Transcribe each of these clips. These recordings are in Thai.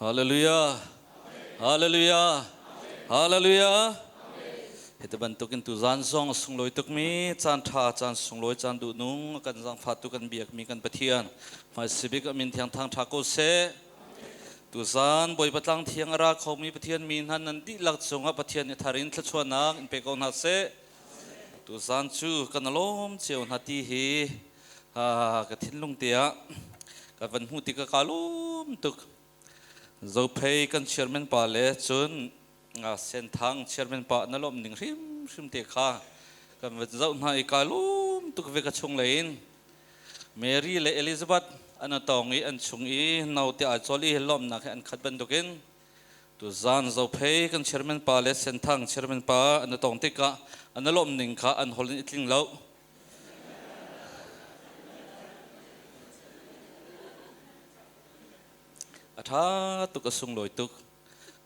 ฮาเลลูยาฮาเลลูยาฮาเลลูยาเหตุบันตุกินตุจานซองสุงลอยตุกมีจานท่าจานสุงลอยจานดูนุงกันจังฟาตุกันเบียกมีกันปะเทียนมาสิบิกมินเทียงทางทาโกเซตุจานบอยปะตังเทียงราเขามีปะเทียนมีนันนันดิลักจงปะเทียนทารินทชวนักอินเปกอนฮัสเซตุจานจูกันล้อมเจียวนาทีฮีกะทินลุงเตียกันวันหูติกะกาลุมตุกเราเพย์กันเชื่อมันป่าเล่จนเส้นทางเชื่อมันป่านั่นลมหนึ่งริมเตะขากันวันเจ้าหน้าอีกาลุมตุกเวกชงเลยเมรี่และเอลิซาเบธอันตองอีอันชงอีนาวเตะอาจอลีลมนักอันขัดบันตุกินตัวจานเราเพย์กันเชื่อมันป่าเล่เส้นทางเชื่อมันป่าอันตองติกะอันลมหนึ่งขาอันฮอลลินอิตลิงเล่าถ้าตุกสุงลอยตุก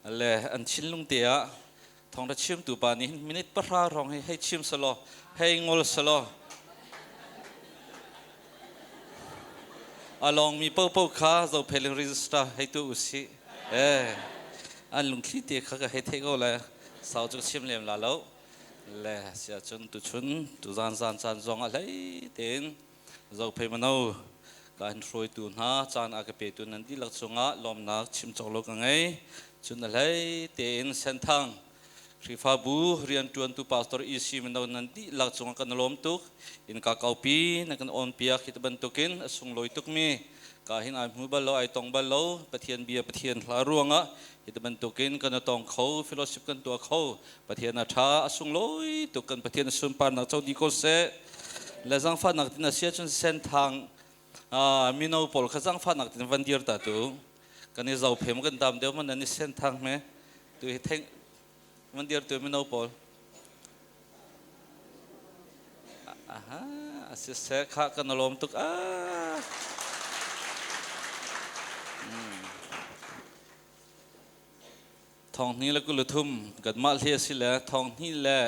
อะไรอันชินลุงเตียทองได้ชิมตัวปานี้มินิทปะรารองให้ชิมสโลให้งอลสโลอลองมีเป้าค้าเราเพลิงรีจิสตาให้ตัวอุสิอันลุงคลิเตียเขาก็ให้เทโก้เลยสาวจุกชิมเลี้ยมลาแล้วเลยเสียจนตุชุนตุจานจงอะไรเต็นเราเพลมันเอาการช่วยตัวน้าจานอากาศเป็นตัวนั้นที่ลักษณะลมนักชิมจอกโลกไงจุดนั้นเลยเต็นเส้นทางริฟาบูเรียนตัวตัวพาสตอร์อิสิมันเอานั้นที่ลักษณะกันลมตุกอินกาเกาปีนักกันออนเปียคิดบันตุกินส่งลอยตุกมีการเห็นไอ้มือบอลไอ้ตองบอลปะเทียนเบียปะเทียนลาร่วงคิดบันตุกินกันตองเขาฟิโลโซฟีกันตัวเขาปะเทียนอาชาส่งลอยตุกันปะเทียนสุนปานนักเจ้าดีโกเซ่และจังฟ้านักที่น่าเสียจนเส้นทางมีนาวพอลข้าจังฟ้านักที่วันเดียร์ตัดตัวกันนี่เราเพิ่มกันตามเดียวมันนั่นนี่เส้นทางไหมตัวเท่งวันเดียร์ตัวมีนาวพอลอาศัยเสกข้ากันลมตุกทองนี้แล้วก็ลุทุ่มกันมาเลียสิแหละทองนี้แหละ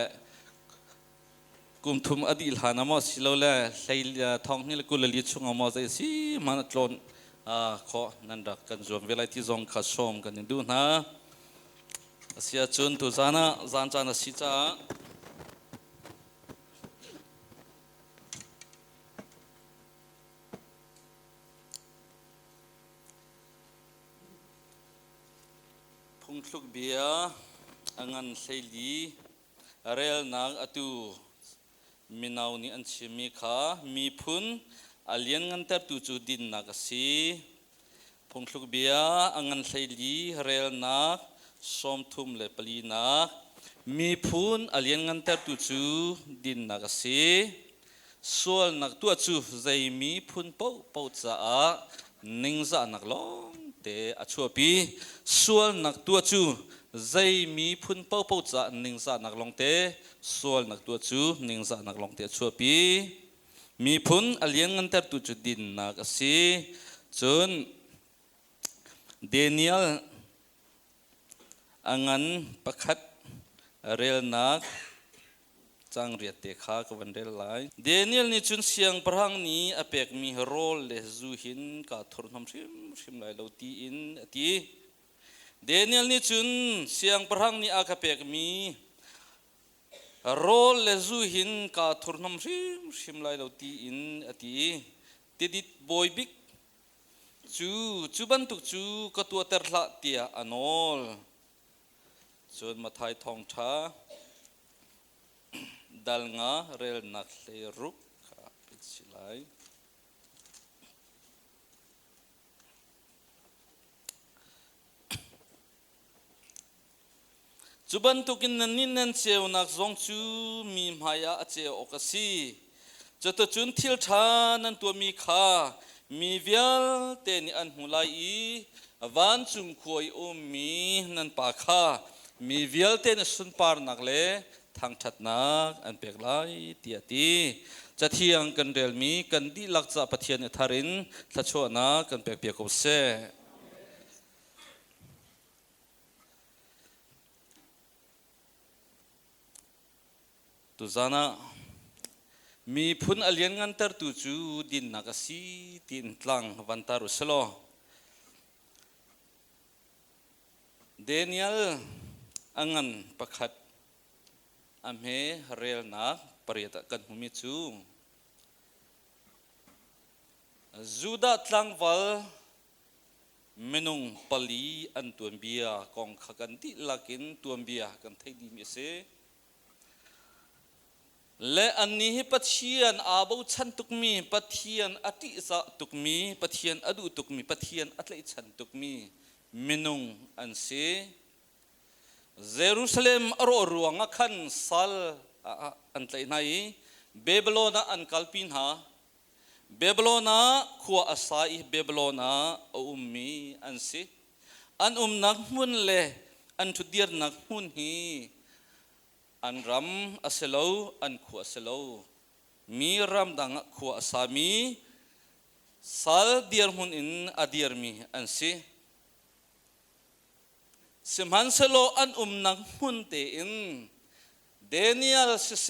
กุมทุมอดีลหานามอสิโลเล่ใส่ทองนี่ละกุลลิชุงอมอใจสิมันตลอนขอนันดักกันจวมเวลาที่จงขัดชมกันดูนะเสียจนตุจานะจานจานะสิจ้าพุงทุกเบียอันเซลีเรลนักอตูมีนาวนี่อันชิมีขามีพุนอาเลียนงันเตอร์ตูจูดินนักสีพงลุกเบียอันไซลีเรลนักสมทุมเลปลีนักมีพุนอาเลียนงันเตอร์ตูจูดินนักสีส่วนนักตัวจูใจมีพุนเป้าจ้านิ่งจ้านักลองเตอชัวปีส่วนนักตัวจูใจมีพุนเป้าจ้านิ่งจ้านักลองเตส่วนนักตัวจูนิ่งจ้านักลองเตชัวปีมีพุนอเลียงกันแต่ตุจุดินนักสีจนเดนิเอลอันประคัดเรลนักจังเรียดเตขากับวันเรลไลเดนิเอลนี่จุนเสียงพรังนี้อเปกมีโรลเลจูหินกาทุรนชิมไลเราตีอินตีเดนิเอลนี่จุนเสียงพรังนี้อากาเปกมีโรลเลจูหินกาทุรนชิมไลเราตีอินตีติดิบอยบิกจูบันตุจูก็ตัวเตอร์ละเตียอันอลจนมาไทยทองช้าดัลงาเรลนักเลรุกปิดสิไลจุบันตุกินนันนินนันเชียวนักจงจูมีมายาเจโอกาสีจะตัวจุนทิลชานันตัวมีขามีเวียลเตนิอันหุไลวันจุงควยอมีนันปาขามีเวียลเตนสุนปาร์นักเลทางชัดนักอันเปียกไลเตียตีจะเที่ยงกันเรลมีกันดีลักษะปะเทียนทารินทัชวนักกันเปียกกุเซตุจานะมีพุนอเลียนงันเตอร์ตูจูดินนักสีดินตลังวันตารุสโล เดนิเอลอังันประคัดอเมเรียลนักปริยัติกันหุมิจูจูดาตังวัลเมนุงปลีอันตัวเบียกองขกันติลักินตัวเบียกันไทยดีมิเสและอันนี้ปัจเจียนอาบุชันตุกมีปัจเจียนอติสะตุกมีปัจเจียนอดุตุกมีปัจเจียนอัตเลชันตุกมีเมนุงอันเสเยรูซาเล็มอรอรัวงขันซัลอันไตไหนเบเบโลนาอันกัลปินหาเบเบโลนาขัวอาศัยเบเบโลนามีอันสิอันนักมุนเลอันทุดีร์นักมุนฮีอันรำอาเซโลอันขัวอาเซโลมีรำดังขัวอาสามีซัลดีร์มุนอินอดีร์มีอันสิสิมันเซโลอันนักมุนเตอินเดนิเอลสิเซ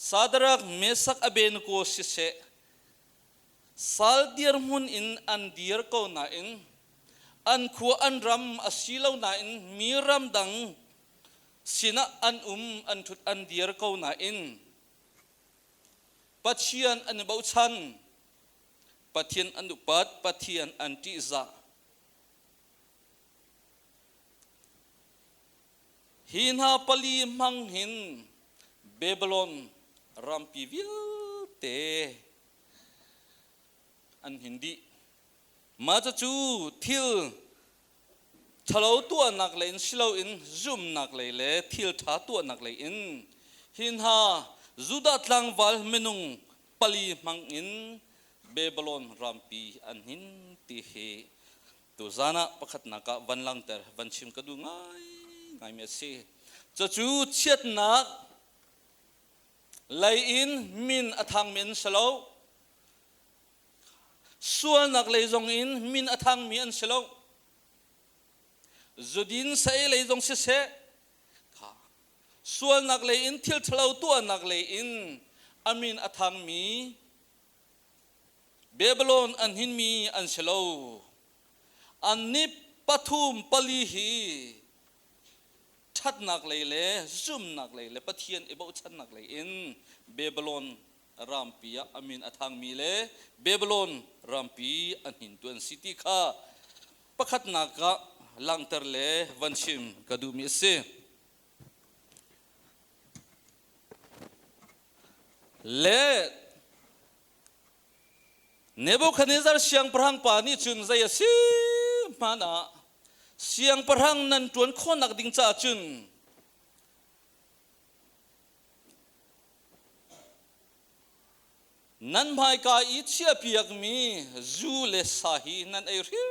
ซาดรักเมสักอเบนโกสิเซซัลดีร์มุนอินอันดีร์โกนาอินอันขัวอันรำอาศิโลนาอินมีรำดังสินะอันอันทุดอันดีร์โกนาอินปัจเจียนอันบ่าวชันปัจเจียนอันดุปัดปัจเจียนอันติซาหินหาปลีมังหินเบเบลอนรัมปีวิลเตอันหินดีมาจะจูทิลทะเลาตัวนักเลนสิเลาอินซุ่มนักเลเลทิลท้าตัวนักเลอินหินหาจุดาตลังวัลเมนุงปลีมังอินเบเบลอนรัมปีอันหินตีเฮตัวจานะประคัดนักวันลังเตอร์วันชิมกระดูง่ายไงเมสีจะจูเชียดนักไลอินมินอทังมินสโลส่วนนักเลยจงอินมินอทังมินสโลจุดินใส่เลยจงเสะส่วนนักเลยอินทิลทะเลาตัวนักเลยอินอามินอทังมีเบเบลอนอันหินมีอันสโลอันนี้ปฐุมปลีฮีชัดนักเลยเลยซุ่มนักเลยเลยปะเทียนเอบ่ชัดนักเลยอินเบเบลอนรามปีอามินอทังมีเลยเบเบลอนรามปีอันหินตัวสิติข้าประคัดนักลังเตอร์เลยวันชิมกระดูมิเสเลเนบูคัดเนซาร์เสียงพระหังปานี่จุนใจสิมานะเสียงพระหังนั้นจวนคนนักดิ่งจ่าจุนนั้นภายกายอิเชียเปียกมีจูเลสาฮีนั้นไอริ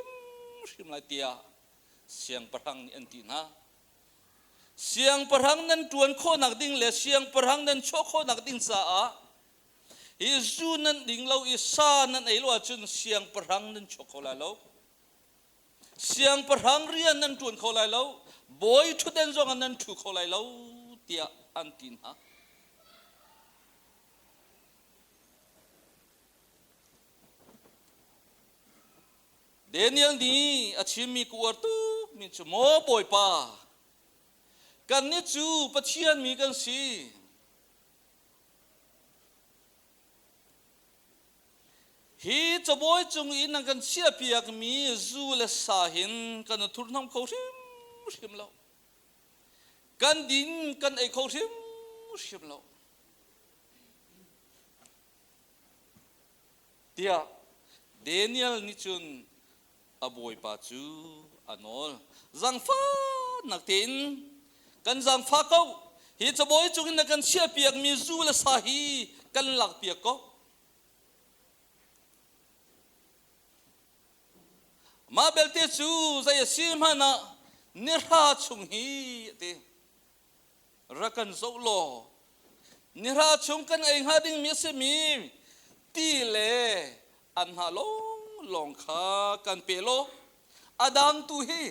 มลายเตียเสียงพระหังนี่อันตีนะเสียงพระหังนั้นจวนคนนักดิ่งเลเสียงพระหังนั้นโชคคนนักดิ่งจ่าอิจูนั้นดิ่งเราอิสานั้นไอโลจุนเสียงพระหังนั้นโชคเขาลายเราเสียงพระหังเรียนนั้นจวนเขาลายเราบอยทุเดนจงอันนั้นถูกเขาลายเราเตียอันตินฮะเดนิเอลนี้อาชิมีกูอัตุมีจมูกปอยป้ากันนี่จูปัจเจียนมีกันสิฮีจะบอยจงอินนังกันเชียเปียกมีจูเลสาหินกันทุนน้ำเขาชิมเรากันดินกันไอเขาชิมเราเดียเดนิเอลนี่จุนอบวยปาจูอันอลจังฟ้านักเต็นกันจังฟ้าเขาฮีจะบอยจงอินนังกันเชียเปียกมีจูเลสาฮีกันหลักเปียกเขามาเบลเตจูใจสิมานะนิราชุงฮีเตรักันโซโลนิราชุงกันเองหาดิ้งมีเสมีตีเลอันฮาลงขากันเปโลอดังตุฮี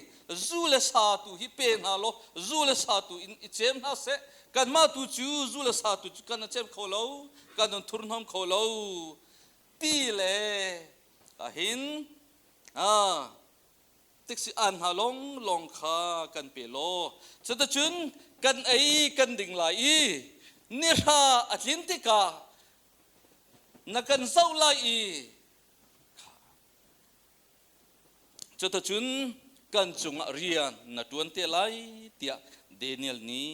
จูเลสาตุฮีเป็นฮาโลจูเลสาตุอินเจมนาเซกันมาตุจูจูเลสาตุกันเจมเขาโลกันทุนหอมเขาโลตีเลหิน ติกสิอันหาลงลงขากันเปโลจะตะจุนกันไอกันดิ่งไหลนิราอัดลินติกานักกันเศร้าไหลจะตะจุนกันจุงเรียนนัดวันเตไหลเตียเดนิเอลนี้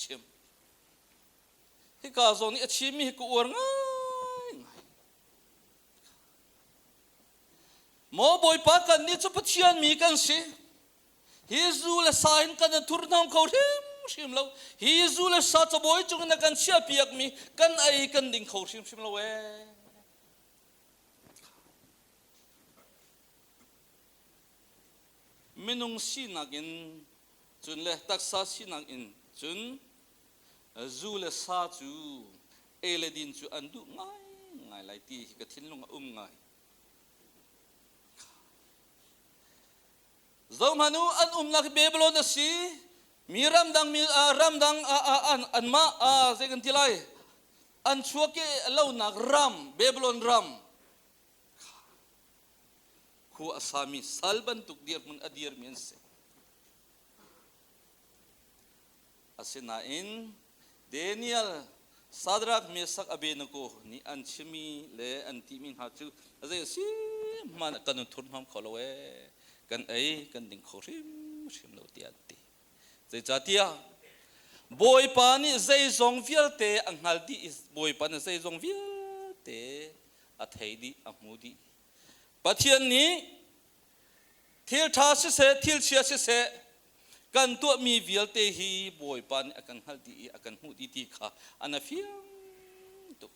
ชิมที่กาโซนี่ชิมมีกูอวดง่ายหมอบอยปากันนี่จะพัฒน์มีกันสิฮิซูเลสายกันทุรนามเขาชิมแล้วฮิซูเลสาจะบอยจุงนักกันเชียปีกมีกันไอกันดิ่งเขาชิมแล้วมินุงสีนักอินจุนเลตักษาสีนักอินจุนจูเลสาจูเอเลดินจูอันดูง่ายไล่ตีกระทิ้งลงง่ายZauhmanu an nak Babylon si mi ramdang an ma second tilai an chuake lau nak ram Babylon ram ku asami salban tuk dir mun adir mense asina in Daniel Sadrak Mesak Abednego ni an chimi le an timin hachu azai si man kanun thurnam kholoweกันไอ้กันดิ่งเขาริมเราเตียตีใจจัดเตียบอยปานี่ใจทรงวิลเตอังฮัลดีบอยปานี่ใจทรงวิลเตอัฐยดีอัมูดีปัจจัยนี้ทิลท้าสิเสทิลเชียสิเสกันตัวมีวิลเตฮีบอยปานี่อังฮัลดีอังมูดีตีขาอันนั้นฟิลตุ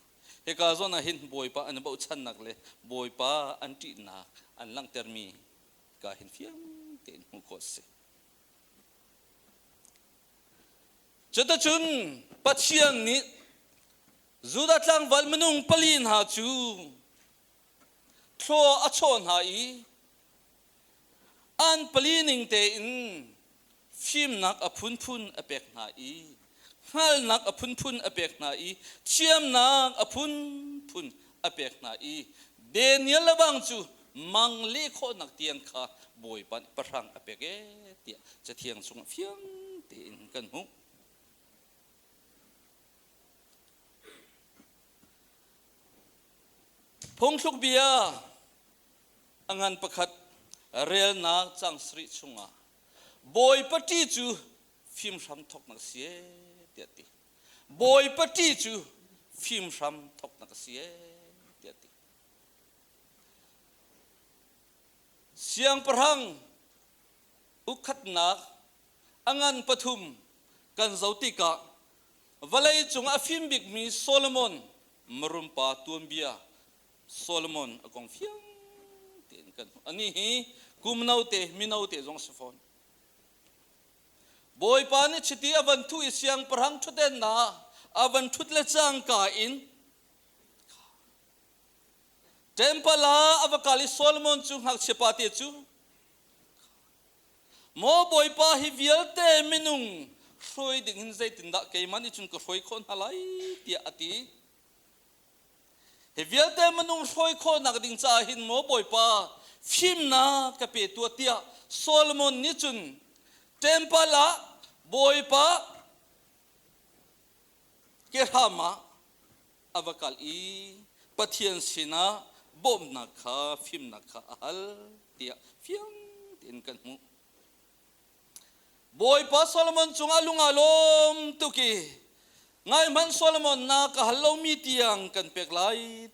เฮกาโซน่ะเห็นบอยปาอันบ่ชันนักเลยบอยปาอันตีนักอันลังเตอร์มีกาเห็นฟิงเต็นหัวโคสจุดจุนปัจจัยนี้จุดตั้งวัลมนุงปลีนหาจูโคอัชอนหายอันปลีนิงเต็นฟิมนักอพุนอเปกหายฮัลนักอพุนอเปกหายเชียมนักอพุนอเปกหายเดนิเอลบังจูมังเลขนักเตียงข้าบอยปันปรังอเปกเตียจะเทียงสงฟิงเตียนกันหูพงชุกเบียอังอันประคัดเรียลนักจังสริชุงาบอยปฏิจูฟิมซ้ำทกนักเสียเตียตีบอยปฏิจูฟิมซ้ำทกนักเสียเตียตีเสียงประหังอุคัดนักอังอันปฐุมกันเจ้าติกะวัลัยจงอาฟิมบิกมีโซโลมอนมรุมปาตัวเบียโซโลมอนอกงฟิงเตียนกันอันนี้กุมนาวเตมินาวเตจงสฟอนบอยปานิชิตีอวันทุยเสียงประหังทุเดนนาอวันทุเลจังกาอินเทมเพลาอวกาลิโซลมอนจูหักเชปาเตจูโมบอยปาฮิวิลเตมินุงช่วยดึงหินใจตินดะเกยมันนี่จุนก็ช่วยคนหลายเตียอติฮิวิลเตมินุงช่วยคนนักดิ่งจ่าหินโมบอยปาฟิมนากะเปตัวเตียโซลมอนนี่จุนเทมเพลาบอยปาเกรามาอวกาลีปะเทียนสินาบอมนักข้าฟิมนักข้าอัลเตียฟิงเตียนกันหูบอยปาโซโลมอนจงอาลุงอาลมตุกีไงมันโซโลมอนนักฮัลโลมีเตียงกันเปกไล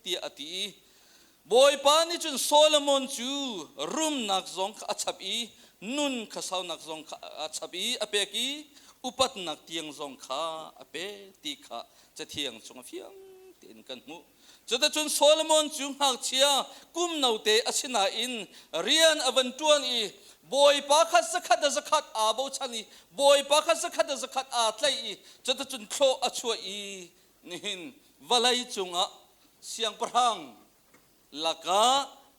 เตียอติบอยปานี่จุนโซโลมอนจูรุมนักซองอัจฉบีนุนข้าสาวนักซองอัจฉบีอเปกีอุปัตนักเตียงซองข้าอเปตีข้าจะเทียงจงฟิงเตียนกันหูจุดจุนโซโลมอนจุงหักเชียกุมนาวเตอชินาอินเรียนอวันตวนอีบอยปาคัสขัดสักอาบูชันีบอยปาคัสขัดสักอาทไลอีจุดจุนโคอชัวอีนิหินวลัยจุงอะเสียงประหังลักะ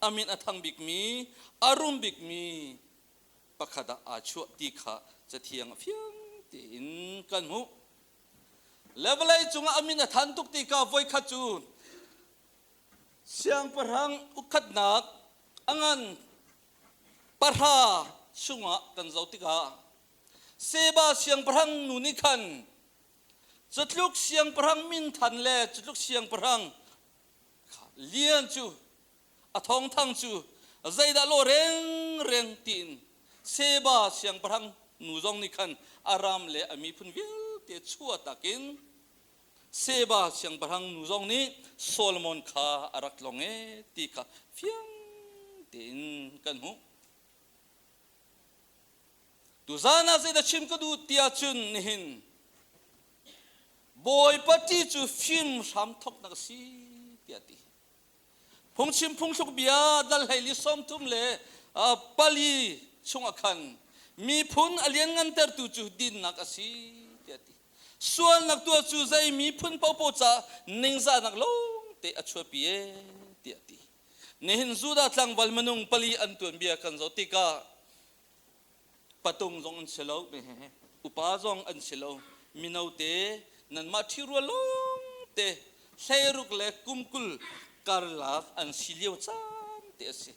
อามินอทังบิกมีอารุมบิกมีปะขดาอาชัวตีขาจะเทียงฟิงตีนกันหูเลวลัยจุงอะอามินอทันตุกตีกาไว้ขจูนเสียงประหังอุคัดนักอังันป parha sunga kan zautika seba siang parang nunikan chatluk siang parang min than le chatluk siang parang lian chu athong thang chu zaida lo reng tin seba siang parang nuzong nikan aram le ami phun vil te chua takin seba siang parang nuzong ni Solomon kha arak longe ti kha fiang tin kan hu tu zana zeda chim ka du tia chun nihin boy pati chu film sam thok na si tia ti phung chim phung suk bia dal hai li som tum le pali chung akhan mi phun alien ngan ter tu chu din nak asi tia ti sual nak tu chu zai mi phun pau pau cha ningza nak long te achua pie tia ti nihin zuda tlang wal manung pali an tuan bia kan zo ti ka patung zong an selo upa zong an selo minau te nan ma thiru long te sairuk le kumkul karlak an siliu cham te se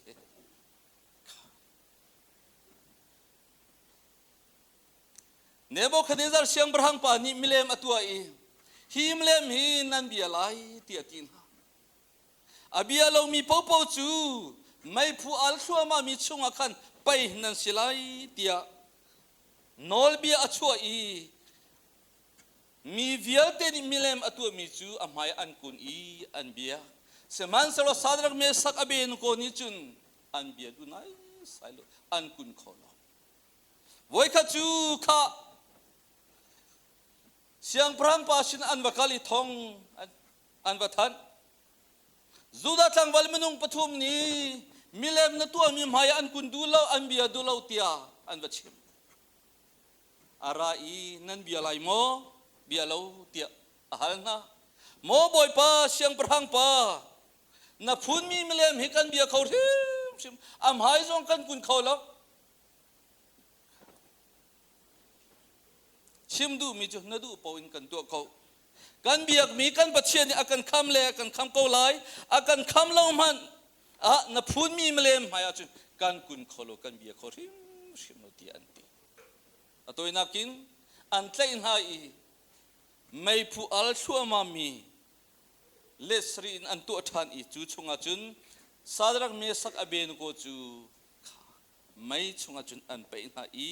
Nebuchadnezzar siang berhang pa ni milem atua i him lem hi nan bia lai ti atin abia lo mi pau pau chu mai phu al thua ma mi chunga khan pai nan silai tia nol bia achua i mi vialte ni milem atua mi chu amai an kun i an bia seman selo sadrak me sak aben ko ni chun an bia du nai sailo an kun kholo voi kha chu kha siang prang pa sin an wakali thong an wathan zuda tlang wal menung pathum ni milem na tu mi maya an kun du lo an bia du lo tia an wachim ara i nan bia lai mo bia lo tia ahal na mo boy pa siang prang pa na phun mi milem hi kan bia khau sim am hai zong kan kun khau lo simdu mi chu nadu pawin kan tu ko kan biak mi kan pathian akan kham le akan kham ko lai akan kham lo man na phun mi mlem haya chu kan kun kholo kan bia khorim simoti anti atoi nakin an tlein hai mai phu al thua ma mi lesrin an tu than i chu chunga chun sadrak me sak aben ko chu mai chunga chun an pe na i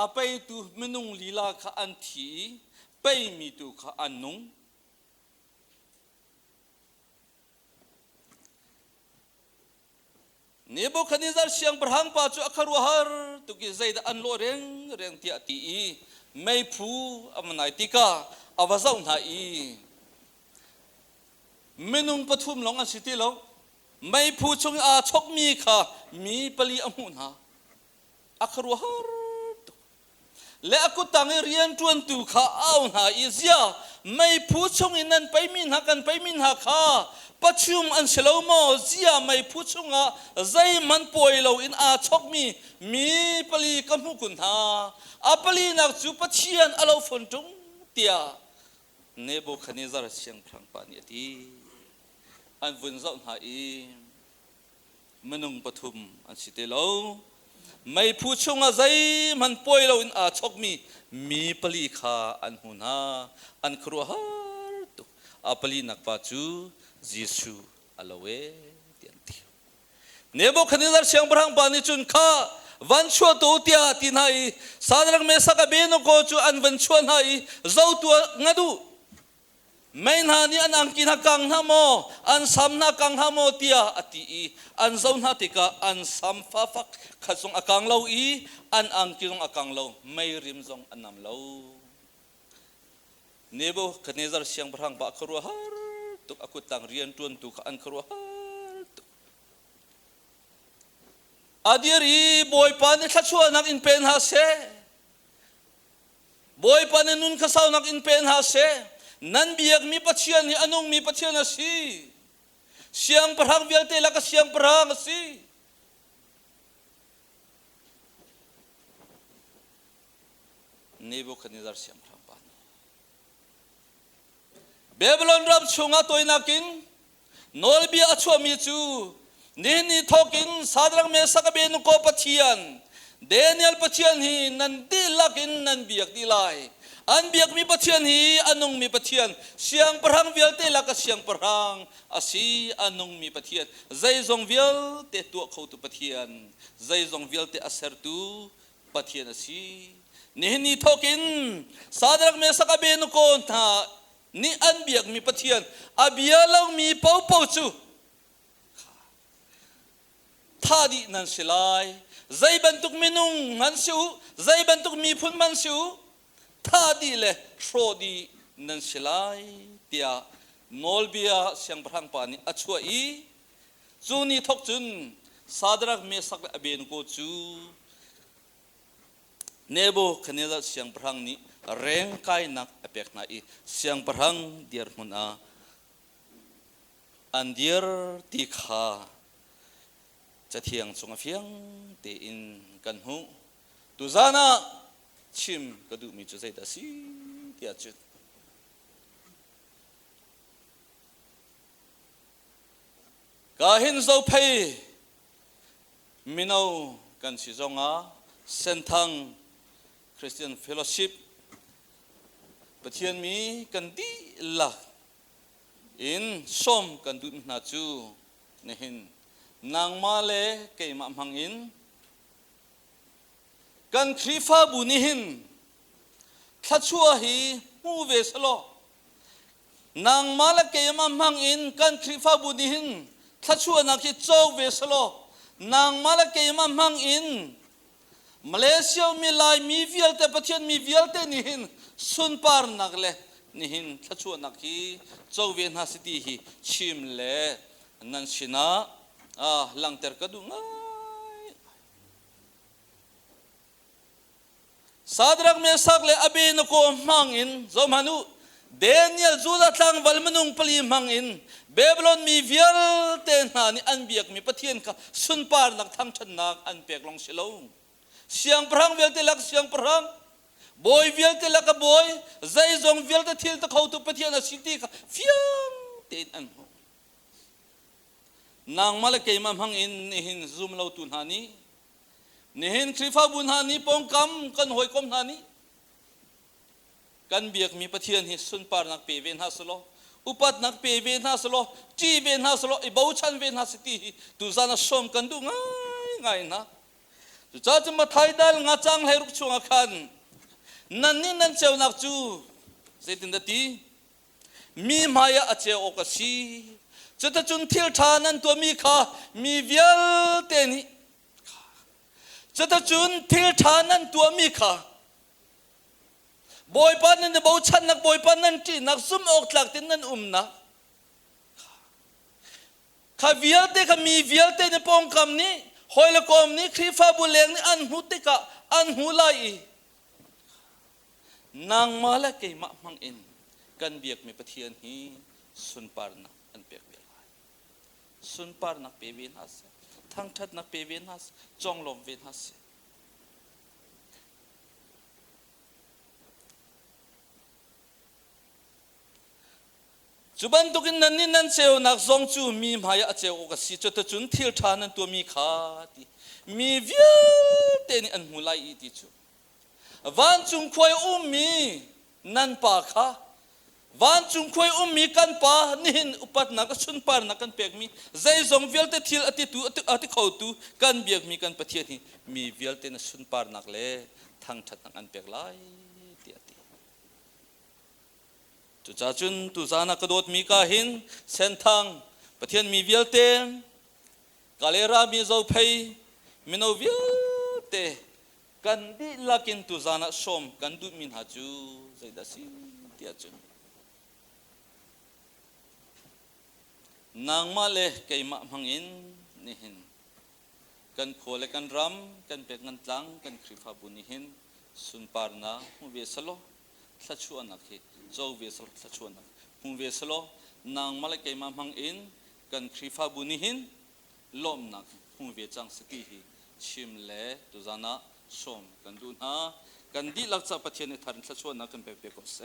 apai tu menung lila kha an thi pai mi tu kha an nung Nebuchadnezzar siang berhang pa chu akharu har tu ki zaid an lo reng ti ati i mai phu amanai tika awazau na i menung pathum long an siti lo mai phu chung a chok mi kha mi pali amun ha akharu har le aku tangi rian tuan tu kha au na izia mai phu chung inan paimin ha kan paimin ha kha pachum an selomo zia mai phu chunga zai man poi lo in a chok mi pali kamu kun ha apali nak chu pachian alo phon tung tia Nebuchadnezzar siang phang pa ni ti an vun zau na i menung pathum an sitelo mai phu chunga zai man poi lo in a chok mi pali kha an huna an khru har tu apali nak pa chu jisu alowe tianti Nebuchadnezzar siang brang pa ni chun kha van chua to tia tin hai sadrang me saka beno ko chu an van chua hai zau tu ngadu main ha ni an angkin hakang ha mo an samna kang ha mo tia ati i an zon ha tika an sam fa fak khasung akang lo i an angkirong akang lo mai rim zong anam lo Nebuchadnezzar siang brang ba khru har tu aku tang rian tuan tu ka an khru har tu adiri boy pan thachua nak in pen ha se boy pan nun khasaw nak in pen ha se nan biak mi pachian ni anong mi pachian asi siang perhang bialte la ka siang perhang asi Nebuchadnezzar siang perhang pan Babylon ram chunga toinakin nol bia achua mi chu นี่นี่ทอกินสาดรังเมสักเบนุโกปะเทียนเดนิเอลปะเทียนฮีนันดีลักินนันเบียกดีไลอันเบียกมีปะเทียนฮีอันนงมีปะเทียนเสียงประหังเวลเตลักเสียงประหังอาศีอันนงมีปะเทียนใจจงเวลเตตัวเขาตุปะเทียนใจจงเวลเตอเสรตูปะเทียนอาศีนี่นี่ทอกินสาดรังเมสักเบนุโกท่านี่อันเบียกมีปะเทียนอาเบียลังมีเป่าเป่าจูท่าดีนั่นสิไลใจบรรทุกมินุงมันสิวใจบรรทุกมีพุ่นมันสิวท่าดีเลยโชดีนั่นสิไลเตียนอลเบียเสียงพรังปานีอัจฉริจูนี่ทกจุนสาดรักเมสักอเบนโกจูเนโบคเนลเสียงพรังนี้แรงกายนักอเปกนาอีเสียงพรังเดียร์มุนอาอันเดียร์ตีขาจะเทียงสงเฟียงเตอินกันหูตุจานะชิมกระดูมีจุดใจดัสีที่อาจุดกาหินโซเพย์มินเอากันสิจงอาเส้นทางคริสเตียนเฟลโลชิพประเทศมีกันดีละอินส้มกันดูนาจูเนหินนางมาเลเกยมามังอินกันครีฟ้าบุนิหินทัชชัวฮีมูเวสโลนางมาเลเกยมามังอินกันครีฟ้าบุนิหินทัชชัวนักที่โจเวสโลนางมาเลเกยมามังอินมาเลเซียมีลายมีวิลเตประเทศมีวิลเตนิหินสุนปาร์นักเลนิหินทัชชัวนักที่โจเวนัสติฮีชิมเลนันชินาหลังเตอร์กระดูง่ายสาดรักเมสักเลอเบนโกมังอินจอมฮานุเดนิเอลจูดาทังวัลมนุงปลีมังอินเบเบลอนมีเวียลเตนานี่อันเบียกมีปะเทียนkaสุนปาร์นักทั้งชนักอันเปียกลงสิลงเสียงพรังเวลเตลักเสียงพรังบอยเวลเตลักบอยใจจงเวลเตทิลตะเขาตุปะเทียนสิติkaเฟียงเตนอันนางมาเลเกยมาหังอินนี่หินซุมเลาตุนฮานีนี่หินคริฟ้าบุญฮานีปองกำกันหอยกมฮานีกันเบียกมีปะเทียนหิสุนปาร์นักเปเวนฮาสโลอุปัตนักเปเวนฮาสโลจีเวนฮาสโลไอบ่าวชันเวนฮาสติตุจานะสมกันดูง่ายง่ายนะตุจาจะมาไทยดัลงาจังให้รุกชงอาคันนั่นนี่นั่นเจ้านักจูเสดินดตีมีมายาอเจโอกสีจะจุนทิลทานันตัวมีข้ามีเวียลเตนิจะจุนทิลทานันตัวมีข้าบอยปานนั้นบ่าวชันนักบอยปานนั้นจีนักซุ่มออกหลักตินนั้นนะข้าเวียลเตข้ามีเวียลเตในปองคำนี้หอยละกอมนี้ครีฟ้าบุเลงนี่อันหูติกะอันหูไลนางมาละเกยมะมังอินกันเบียกมีปะเทียนฮีสุนปาร์นักอันเปียกเบียลสุนปาร์นักเปเวนฮัสทั้งทัดนักเปเวนฮัสจงลมเวนฮัสจุบันตุกินนันนี่นันเซลนักซองจูมีมายาเจโอกสิจตจุนทิลทานันตัวมีขาดีมีเวียเตนี่อันหูไลอีติจูวันจุงควยมีนันปาขาวันจุงควยมีกันปานี่อุปัตนักสุนปาร์นักกันเปียกมีใจจงเวียลเตทิลอติตูอติเขาตูกันเบียกมีกันปะเทียนี่มีเวียลเตนสุนปาร์นักเลทั้งทัดนักอันเปียกไลตุจาจุนตุจานักโดดมีกาหินเส้นทางประเทศมีเวียลเตกาเลรามีเจ้าเพย์มินเอาเวียลเตกันดีลักินตุจานักชมกันดูมินหาจูใจดัสิที่อาจุนนางมาเลเกยมามังอินนี่หินกันโคเลกันรำกันเปกกันตังกันคริฟาบุนิหินสุนปาร์นาหูเวสโลทัชชวนนักฮีโจเวสโลทัชชวนนักหูเวสโลนางมาเลเกยมามังอินกันคริฟาบุนิหินล้มนักหูเวจังสกีฮีชิมเลตุจานะชมกันดูนะกันดีลักษณะประเทศในทางทัชชวนนักกันเปกเปกก็เส